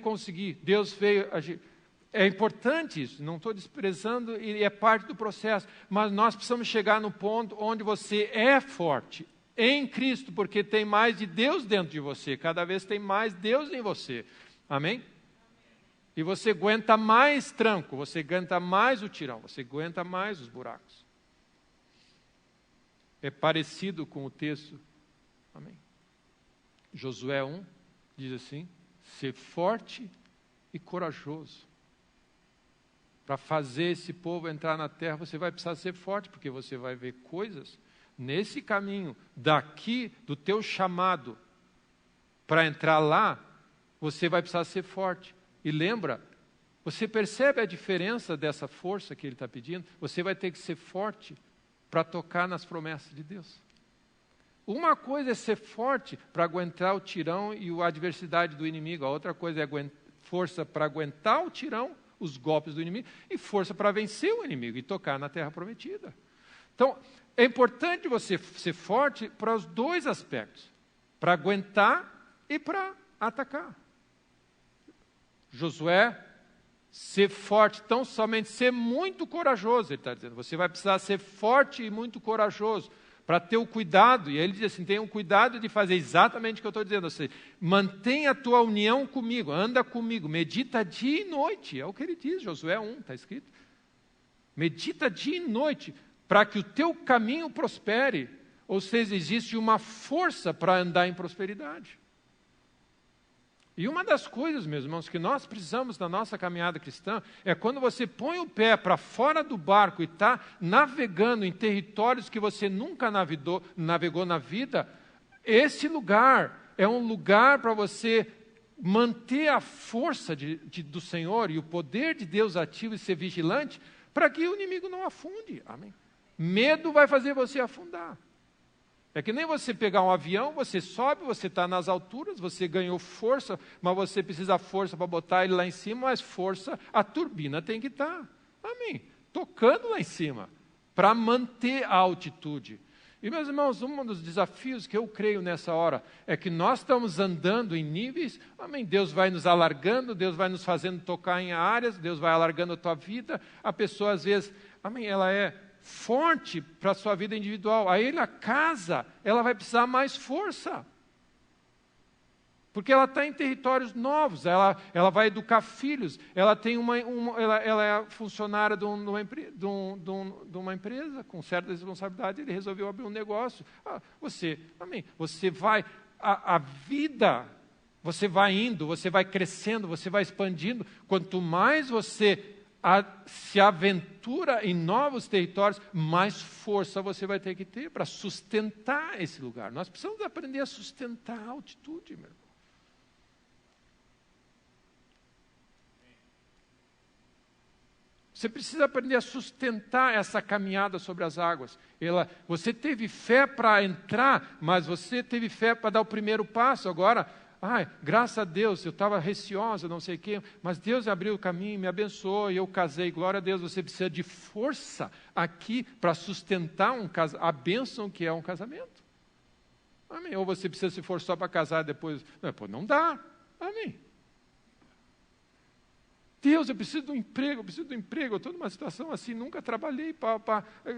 conseguir, Deus veio agir. É importante isso, não estou desprezando e é parte do processo, mas nós precisamos chegar no ponto onde você é forte em Cristo, porque tem mais de Deus dentro de você, cada vez tem mais Deus em você, amém? E você aguenta mais tranco, você aguenta mais o tirão, você aguenta mais os buracos. É parecido com o texto, amém? Josué 1 diz assim, ser forte e corajoso. Para fazer esse povo entrar na terra, você vai precisar ser forte, porque você vai ver coisas nesse caminho, daqui do teu chamado, para entrar lá, você vai precisar ser forte. E lembra, você percebe a diferença dessa força que ele está pedindo? Você vai ter que ser forte para tocar nas promessas de Deus. Uma coisa é ser forte para aguentar o tirão e a adversidade do inimigo. A outra coisa é força para aguentar o tirão, os golpes do inimigo, e força para vencer o inimigo e tocar na terra prometida. Então, é importante você ser forte para os dois aspectos. Para aguentar e para atacar. Josué, ser forte, tão somente ser muito corajoso, ele está dizendo. Você vai precisar ser forte e muito corajoso para ter o cuidado. E aí ele diz assim, tenha um cuidado de fazer exatamente o que eu estou dizendo. Ou seja, mantenha a tua união comigo, anda comigo, medita dia e noite. É o que ele diz, Josué 1, está escrito. Medita dia e noite, para que o teu caminho prospere. Ou seja, existe uma força para andar em prosperidade. E uma das coisas, meus irmãos, que nós precisamos na nossa caminhada cristã é quando você põe o pé para fora do barco e está navegando em territórios que você nunca navegou na vida, esse lugar é um lugar para você manter a força do Senhor e o poder de Deus ativo e ser vigilante para que o inimigo não afunde. Amém? Medo vai fazer você afundar. É que nem você pegar um avião, você sobe, você está nas alturas, você ganhou força, mas você precisa de força para botar ele lá em cima, mas força, a turbina tem que estar, amém, tocando lá em cima, para manter a altitude. E meus irmãos, um dos desafios que eu creio nessa hora, é que nós estamos andando em níveis, amém, Deus vai nos alargando, Deus vai nos fazendo tocar em áreas, Deus vai alargando a tua vida, a pessoa às vezes, amém, ela é forte para a sua vida individual. Aí a casa, ela vai precisar mais força. Porque ela está em territórios novos, ela vai educar filhos, ela é funcionária de uma empresa com certa responsabilidade, ele resolveu abrir um negócio. Amém, você vai, a vida, você vai indo, você vai crescendo, você vai expandindo, quanto mais você se aventura em novos territórios, mais força você vai ter que ter para sustentar esse lugar. Nós precisamos aprender a sustentar a altitude, meu irmão. Você precisa aprender a sustentar essa caminhada sobre as águas. Você teve fé para entrar, mas você teve fé para dar o primeiro passo. Agora, graças a Deus, eu estava receosa, não sei o quê, mas Deus abriu o caminho, me abençoou e eu casei. Glória a Deus, você precisa de força aqui para sustentar a bênção que é um casamento. Amém. Ou você precisa se forçar para casar depois. Não dá. Amém. Deus, eu preciso de um emprego, eu estou numa situação assim, nunca trabalhei,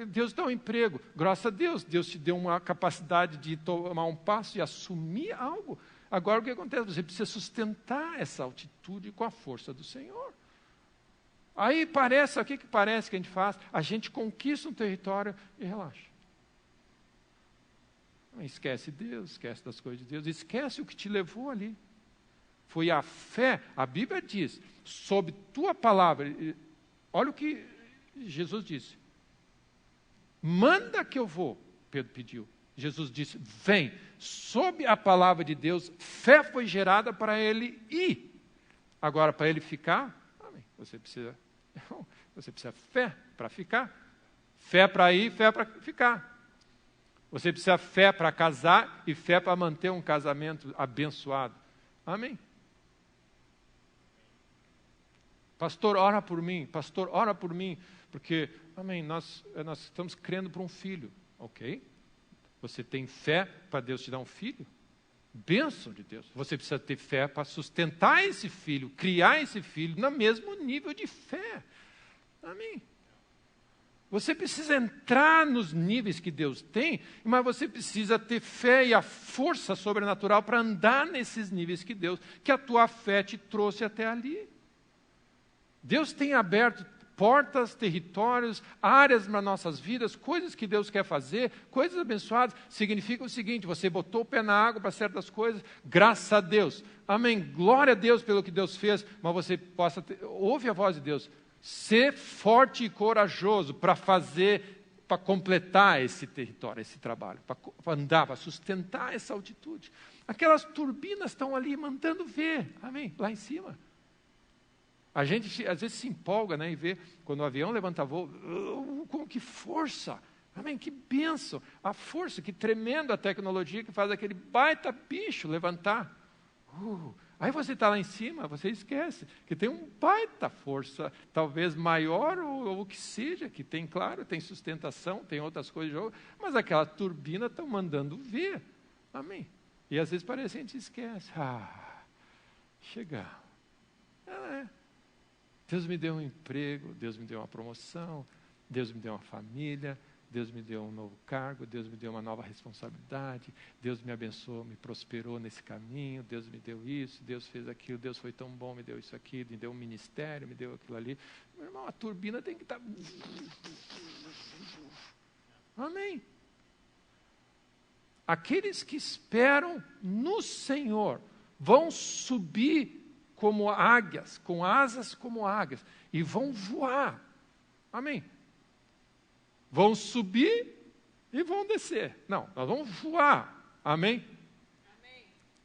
Deus dá um emprego, graças a Deus, Deus te deu uma capacidade de tomar um passo e assumir algo. Agora o que acontece? Você precisa sustentar essa altitude com a força do Senhor. Aí o que parece que a gente faz? A gente conquista um território e relaxa. Esquece Deus, esquece das coisas de Deus, esquece o que te levou ali. Foi a fé, a Bíblia diz, sob tua palavra, olha o que Jesus disse. Manda que eu vou, Pedro pediu. Jesus disse, vem. Sob a palavra de Deus, fé foi gerada para ele ir. Agora, para ele ficar, amém. Você precisa fé para ficar. Fé para ir, fé para ficar. Você precisa fé para casar e fé para manter um casamento abençoado. Amém. Pastor, ora por mim, porque, amém, nós estamos crendo por um filho, ok? Você tem fé para Deus te dar um filho? Bênção de Deus. Você precisa ter fé para sustentar esse filho, criar esse filho no mesmo nível de fé. Amém. Você precisa entrar nos níveis que Deus tem, mas você precisa ter fé e a força sobrenatural para andar nesses níveis que a tua fé te trouxe até ali. Deus tem aberto portas, territórios, áreas nas nossas vidas, coisas que Deus quer fazer, coisas abençoadas. Significa o seguinte, você botou o pé na água para certas coisas, graças a Deus. Amém. Glória a Deus pelo que Deus fez, mas você ouve a voz de Deus. Ser forte e corajoso para completar esse território, esse trabalho, para andar, para sustentar essa altitude. Aquelas turbinas estão ali mandando ver, amém, lá em cima. A gente às vezes se empolga, né, e vê quando o avião levanta voo, com que força, amém, que bênção, a força, que tremenda a tecnologia que faz aquele baita bicho levantar. Aí você está lá em cima, você esquece que tem um baita força, talvez maior ou o que seja, que tem, claro, tem sustentação, tem outras coisas de jogo, mas aquela turbina está mandando ver, amém. E às vezes parece que a gente esquece, chegar, Deus me deu um emprego, Deus me deu uma promoção, Deus me deu uma família, Deus me deu um novo cargo, Deus me deu uma nova responsabilidade, Deus me abençoou, me prosperou nesse caminho, Deus me deu isso, Deus fez aquilo, Deus foi tão bom, me deu isso aqui, me deu um ministério, me deu aquilo ali. Meu irmão, a turbina tem que estar... Amém. Aqueles que esperam no Senhor vão subir como águias, com asas como águias, e vão voar. Amém. Vão subir e vão descer. Não, nós vamos voar. Amém?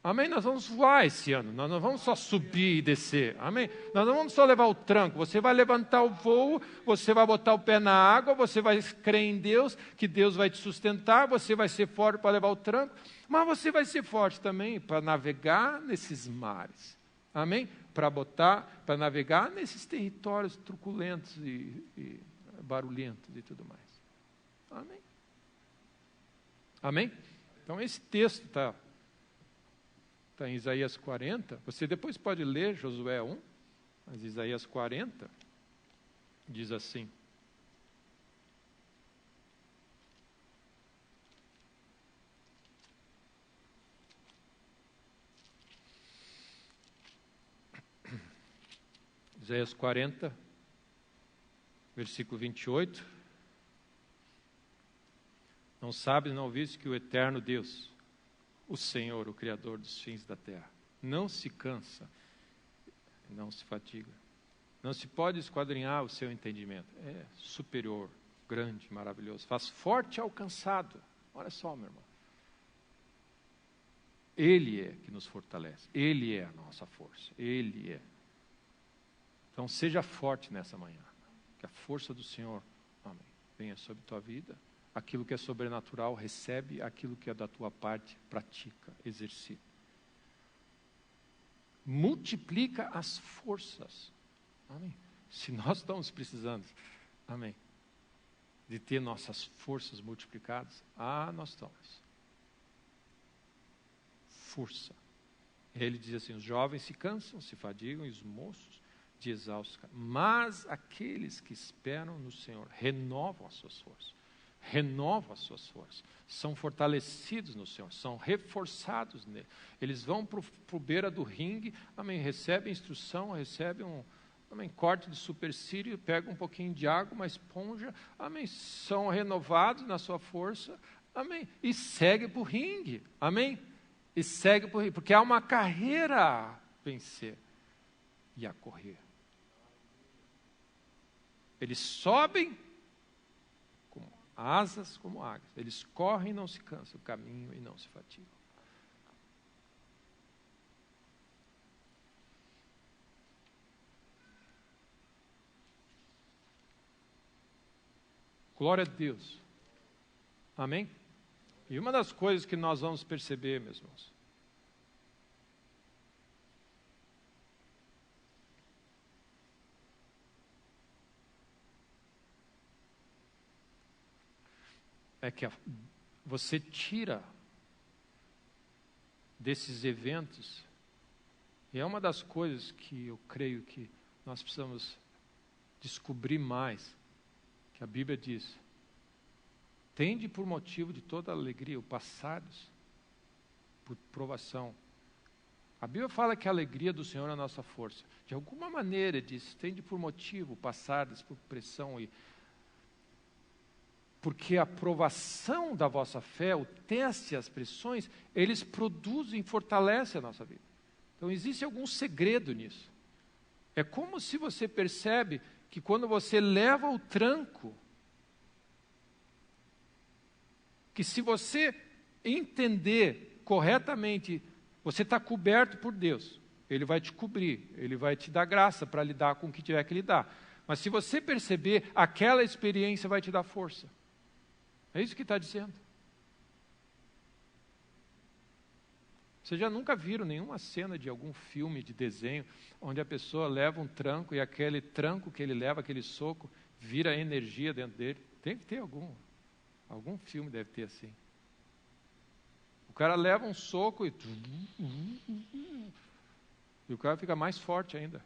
Amém? Nós vamos voar esse ano. Nós não vamos só subir e descer. Amém? Nós não vamos só levar o tranco. Você vai levantar o voo, você vai botar o pé na água, você vai crer em Deus, que Deus vai te sustentar, você vai ser forte para levar o tranco, mas você vai ser forte também para navegar nesses mares. Amém? Para navegar nesses territórios truculentos e barulhentos e tudo mais. Amém? Amém? Então esse texto está em Isaías 40. Você depois pode ler Josué 1, mas Isaías 40 diz assim. Isaías 40, versículo 28. Não sabes, não ouviste que o eterno Deus, o Senhor, o Criador dos fins da terra, não se cansa, não se fatiga. Não se pode esquadrinhar o seu entendimento. É superior, grande, maravilhoso. Faz forte ao cansado. Olha só, meu irmão. Ele é que nos fortalece. Ele é a nossa força. Ele é. Então seja forte nessa manhã. Que a força do Senhor, amém, venha sobre tua vida. Aquilo que é sobrenatural, recebe. Aquilo que é da tua parte, pratica, exercita. Multiplica as forças. Amém. Se nós estamos precisando, amém, de ter nossas forças multiplicadas, nós estamos. Força. Ele diz assim, os jovens se cansam, se fadigam, e os moços de exaustos. Mas aqueles que esperam no Senhor renovam as suas forças. Renovam as suas forças. São fortalecidos no Senhor, são reforçados nele. Eles vão para o beira do ringue, amém, recebem instrução, recebem amém, corte de supercílio, pegam um pouquinho de água, uma esponja, amém, são renovados na sua força, amém, e segue para o ringue, amém, e segue para o ringue, porque há uma carreira a vencer e a correr. Eles sobem como asas, como águias, eles correm e não se cansam, caminham e não se fatigam. Glória a Deus. Amém? E uma das coisas que nós vamos perceber, meus irmãos, é que você tira desses eventos, e é uma das coisas que eu creio que nós precisamos descobrir mais, que a Bíblia diz, tende por motivo de toda alegria o passados por provação. A Bíblia fala que a alegria do Senhor é a nossa força. De alguma maneira diz, tende por motivo passados por pressão, porque a provação da vossa fé, o teste, as pressões, eles produzem, fortalecem a nossa vida. Então existe algum segredo nisso. É como se você percebe que quando você leva o tranco, que se você entender corretamente, você está coberto por Deus. Ele vai te cobrir, Ele vai te dar graça para lidar com o que tiver que lidar. Mas se você perceber, aquela experiência vai te dar força. É isso que está dizendo. Vocês já nunca viram nenhuma cena de algum filme, de desenho, onde a pessoa leva um tranco e aquele tranco que ele leva, aquele soco, vira energia dentro dele? Tem que ter algum filme deve ter assim. O cara leva um soco e o cara fica mais forte ainda.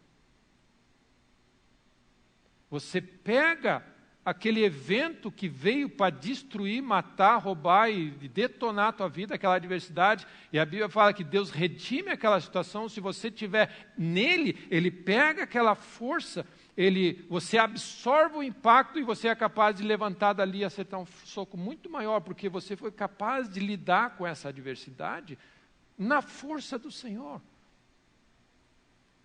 Você pega aquele evento que veio para destruir, matar, roubar e detonar a tua vida, aquela adversidade, e a Bíblia fala que Deus redime aquela situação, se você tiver nele, Ele pega aquela força, você absorve o impacto e você é capaz de levantar dali e acertar um soco muito maior, porque você foi capaz de lidar com essa adversidade na força do Senhor.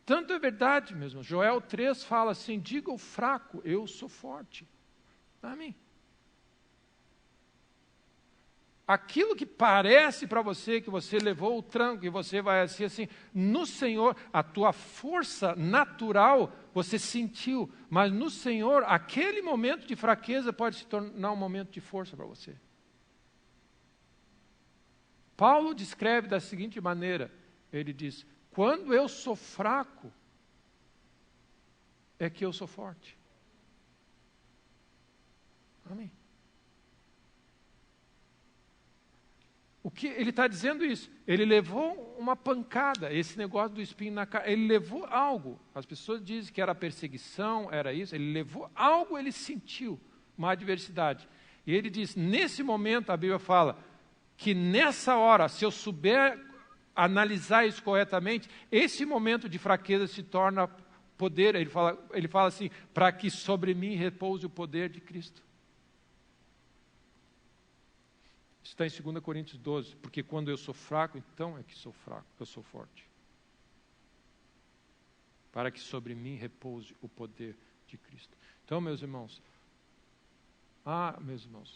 Tanto é verdade mesmo, Joel 3 fala assim, diga ao fraco, eu sou forte. Amém. Aquilo que parece para você que você levou o tranco e você vai assim, no Senhor, a tua força natural você sentiu, mas no Senhor, aquele momento de fraqueza pode se tornar um momento de força para você. Paulo descreve da seguinte maneira, ele diz, quando eu sou fraco, é que eu sou forte. Amém. O que ele está dizendo isso? Ele levou uma pancada, esse negócio do espinho na cara, ele levou algo. As pessoas dizem que era perseguição, era isso. Ele levou algo, ele sentiu uma adversidade. E ele diz, nesse momento, a Bíblia fala, que nessa hora, se eu souber analisar isso corretamente, esse momento de fraqueza se torna poder, ele fala assim, para que sobre mim repouse o poder de Cristo. Isso está em 2 Coríntios 12, porque quando eu sou fraco, então é que sou fraco, eu sou forte. Para que sobre mim repouse o poder de Cristo. Então, meus irmãos,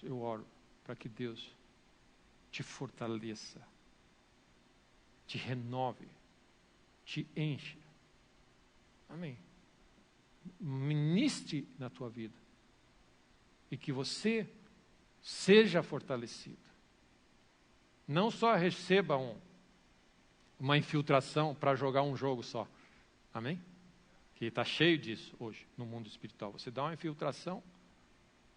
eu oro para que Deus te fortaleça, te renove, te enche. Amém. Ministre na tua vida. E que você seja fortalecido. Não só receba uma infiltração para jogar um jogo só. Amém? Que está cheio disso hoje no mundo espiritual. Você dá uma infiltração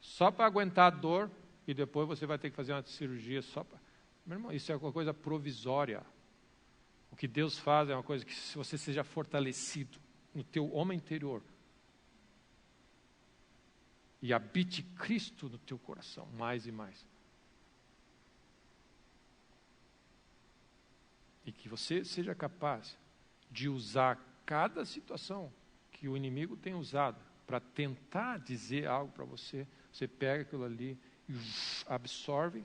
só para aguentar a dor e depois você vai ter que fazer uma cirurgia só para... Meu irmão, isso é uma coisa provisória. O que Deus faz é uma coisa que se você seja fortalecido no teu homem interior e habite Cristo no teu coração mais e mais. E que você seja capaz de usar cada situação que o inimigo tem usado para tentar dizer algo para você. Você pega aquilo ali e absorve.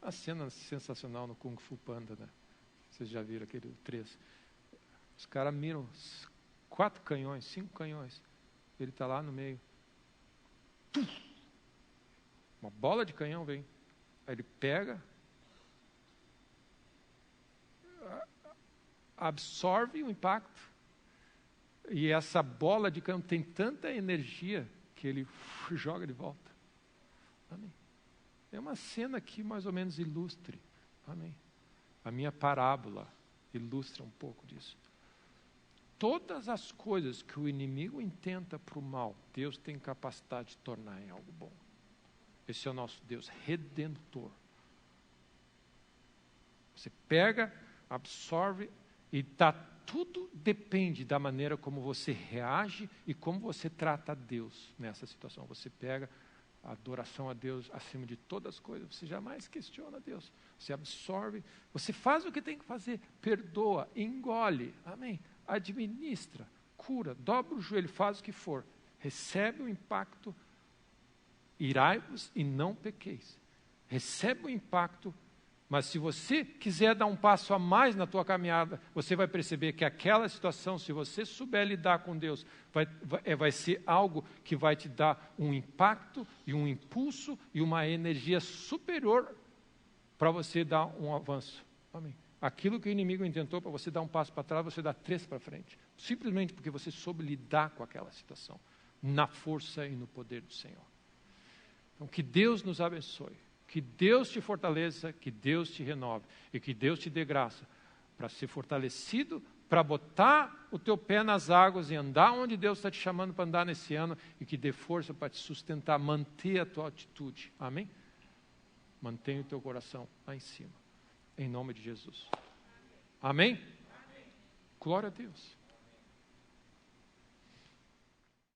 A cena sensacional no Kung Fu Panda, né? Vocês já viram aquele 3. Os caras miram 4 canhões, 5 canhões. Ele está lá no meio. Uma bola de canhão vem. Aí ele pega, absorve o impacto. E essa bola de canhão tem tanta energia que ele joga de volta. Amém. É uma cena que mais ou menos ilustre. Amém. A minha parábola ilustra um pouco disso. Todas as coisas que o inimigo intenta para o mal, Deus tem capacidade de tornar em algo bom. Esse é o nosso Deus redentor. Você pega, absorve e tudo depende da maneira como você reage e como você trata a Deus nessa situação. Você pega a adoração a Deus acima de todas as coisas. Você jamais questiona Deus. Você absorve, você faz o que tem que fazer, perdoa, engole, amém? Administra, cura, dobra o joelho, faz o que for. Recebe o impacto, irai-vos e não pequeis. Recebe o impacto, mas se você quiser dar um passo a mais na tua caminhada, você vai perceber que aquela situação, se você souber lidar com Deus, vai ser algo que vai te dar um impacto e um impulso e uma energia superior para você dar um avanço. Amém. Aquilo que o inimigo intentou para você dar um passo para trás, você dá 3 para frente. Simplesmente porque você soube lidar com aquela situação, na força e no poder do Senhor. Então, que Deus nos abençoe. Que Deus te fortaleça, que Deus te renove e que Deus te dê graça para ser fortalecido, para botar o teu pé nas águas e andar onde Deus está te chamando para andar nesse ano e que dê força para te sustentar, manter a tua atitude. Amém? Mantenha o teu coração lá em cima. Em nome de Jesus. Amém? Glória a Deus.